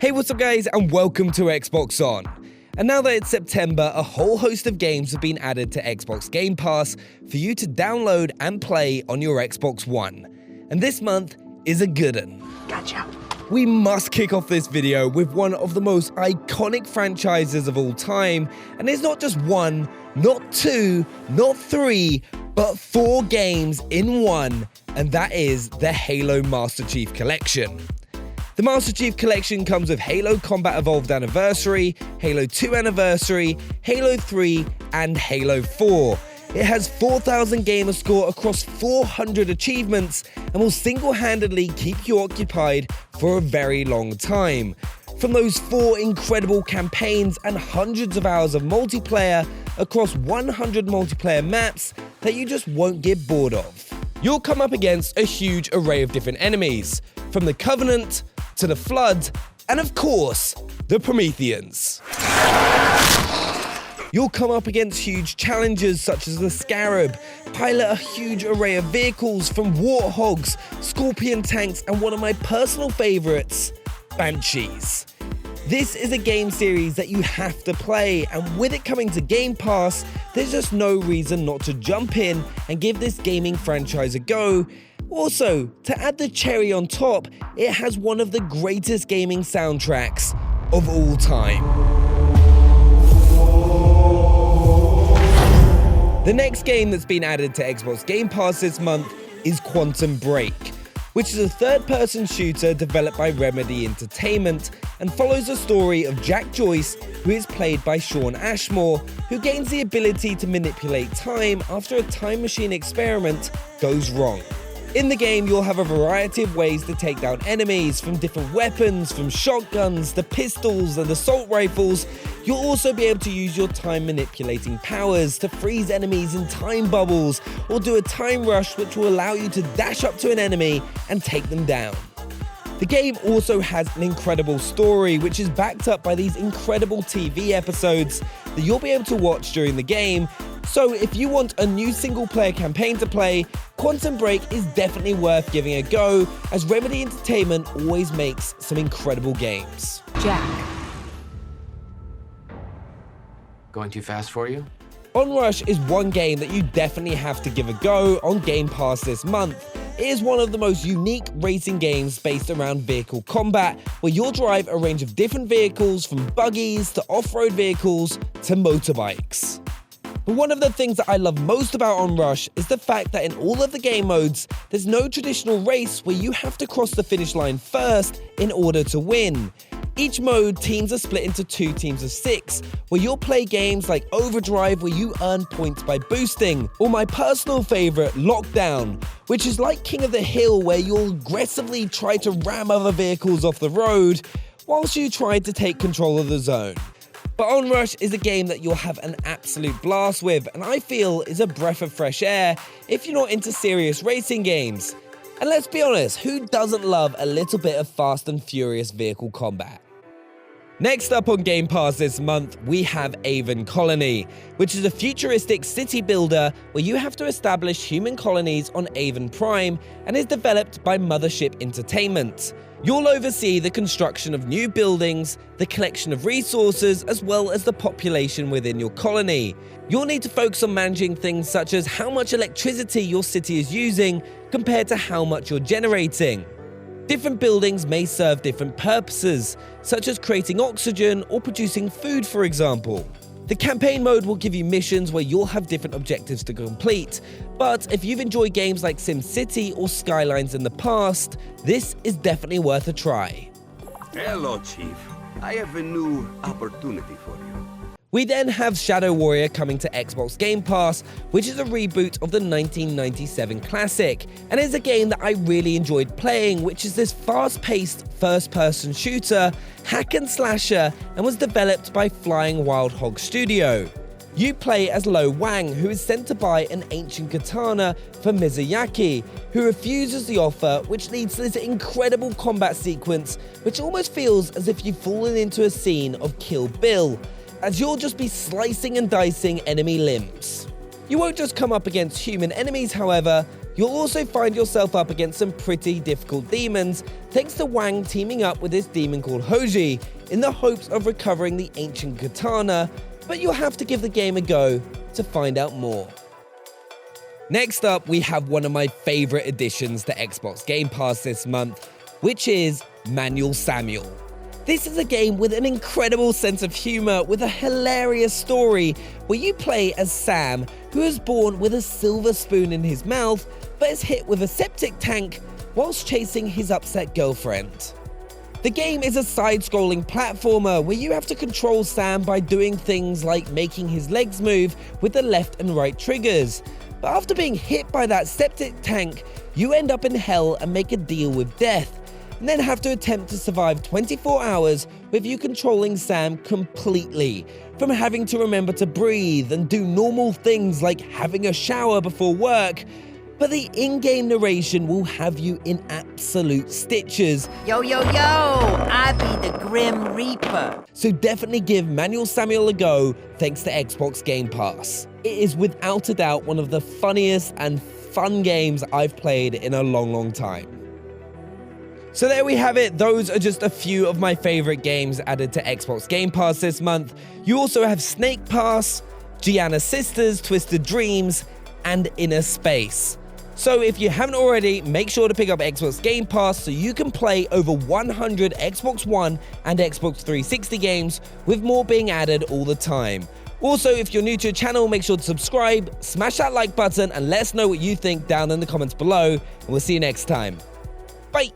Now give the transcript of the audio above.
Hey, what's up guys, and welcome to Xbox On. And now that it's September, a whole host of games have been added to Xbox Game Pass for you to download and play on your Xbox One. And this month is a good one. Gotcha. We must kick off this video with one of the most iconic franchises of all time, and it's not just one, not two, not three, but 4 games in one, and that is the Halo Master Chief Collection. The Master Chief Collection comes with Halo Combat Evolved Anniversary, Halo 2 Anniversary, Halo 3, and Halo 4. It has 4,000 gamer score across 400 achievements and will single-handedly keep you occupied for a very long time. From those 4 incredible campaigns and hundreds of hours of multiplayer across 100 multiplayer maps that you just won't get bored of. You'll come up against a huge array of different enemies, from the Covenant to the Flood, and of course, the Prometheans. You'll come up against huge challenges such as the Scarab, pilot a huge array of vehicles from Warthogs, Scorpion tanks, and one of my personal favourites, Banshees. This is a game series that you have to play, and with it coming to Game Pass, there's just no reason not to jump in and give this gaming franchise a go. Also, to add the cherry on top, it has one of the greatest gaming soundtracks of all time. The next game that's been added to Xbox Game Pass this month is Quantum Break, which is a third-person shooter developed by Remedy Entertainment and follows the story of Jack Joyce, who is played by Shawn Ashmore, who gains the ability to manipulate time after a time machine experiment goes wrong. In the game, you'll have a variety of ways to take down enemies, from different weapons, from shotguns to pistols and assault rifles. You'll also be able to use your time manipulating powers to freeze enemies in time bubbles, or do a time rush which will allow you to dash up to an enemy and take them down. The game also has an incredible story, which is backed up by these incredible TV episodes that you'll be able to watch during the game. So if you want a new single-player campaign to play, Quantum Break is definitely worth giving a go, as Remedy Entertainment always makes some incredible games. Jack. Going too fast for you? Onrush is one game that you definitely have to give a go on Game Pass this month. It is one of the most unique racing games based around vehicle combat, where you'll drive a range of different vehicles, from buggies to off-road vehicles to motorbikes. But one of the things that I love most about Onrush is the fact that in all of the game modes, there's no traditional race where you have to cross the finish line first in order to win. Each mode, teams are split into 2 teams of 6, where you'll play games like Overdrive, where you earn points by boosting, or my personal favourite, Lockdown, which is like King of the Hill, where you'll aggressively try to ram other vehicles off the road, whilst you try to take control of the zone. But Onrush is a game that you'll have an absolute blast with, and I feel is a breath of fresh air if you're not into serious racing games. And let's be honest, who doesn't love a little bit of fast and furious vehicle combat? Next up on Game Pass this month, we have Avon Colony, which is a futuristic city builder where you have to establish human colonies on Avon Prime, and is developed by Mothership Entertainment. You'll oversee the construction of new buildings, the collection of resources, as well as the population within your colony. You'll need to focus on managing things such as how much electricity your city is using compared to how much you're generating. Different buildings may serve different purposes, such as creating oxygen or producing food, for example. The campaign mode will give you missions where you'll have different objectives to complete, but if you've enjoyed games like SimCity or Skylines in the past, this is definitely worth a try. Hello, Chief. I have a new opportunity for you. We then have Shadow Warrior coming to Xbox Game Pass, which is a reboot of the 1997 classic, and is a game that I really enjoyed playing, which is this fast-paced first-person shooter, hack and slasher, and was developed by Flying Wild Hog Studio. You play as Lo Wang, who is sent to buy an ancient katana for Mizuyaki, who refuses the offer, which leads to this incredible combat sequence, which almost feels as if you've fallen into a scene of Kill Bill, as you'll just be slicing and dicing enemy limbs. You won't just come up against human enemies, however, You'll also find yourself up against some pretty difficult demons, thanks to Wang teaming up with this demon called Hoji, in the hopes of recovering the ancient katana, but you'll have to give the game a go to find out more. Next up, we have one of my favorite additions to Xbox Game Pass this month, which is Manuel Samuel. This is a game with an incredible sense of humor with a hilarious story where you play as Sam, who is born with a silver spoon in his mouth but is hit with a septic tank whilst chasing his upset girlfriend. The game is a side-scrolling platformer where you have to control Sam by doing things like making his legs move with the left and right triggers. But after being hit by that septic tank, you end up in hell and make a deal with death, and then have to attempt to survive 24 hours with you controlling Sam completely, from having to remember to breathe and do normal things like having a shower before work. But the in-game narration will have you in absolute stitches. Yo, yo, yo, I be the Grim Reaper. So definitely give Manuel Samuel a go thanks to Xbox Game Pass. It is without a doubt one of the funniest and fun games I've played in a long time. So there we have it. Those are just a few of my favorite games added to Xbox Game Pass this month. You also have Snake Pass, Gianna Sisters, Twisted Dreams, and Inner Space. So if you haven't already, make sure to pick up Xbox Game Pass so you can play over 100 Xbox One and Xbox 360 games, with more being added all the time. Also, if you're new to the channel, make sure to subscribe, smash that like button, and let us know what you think down in the comments below, and we'll see you next time. Bye!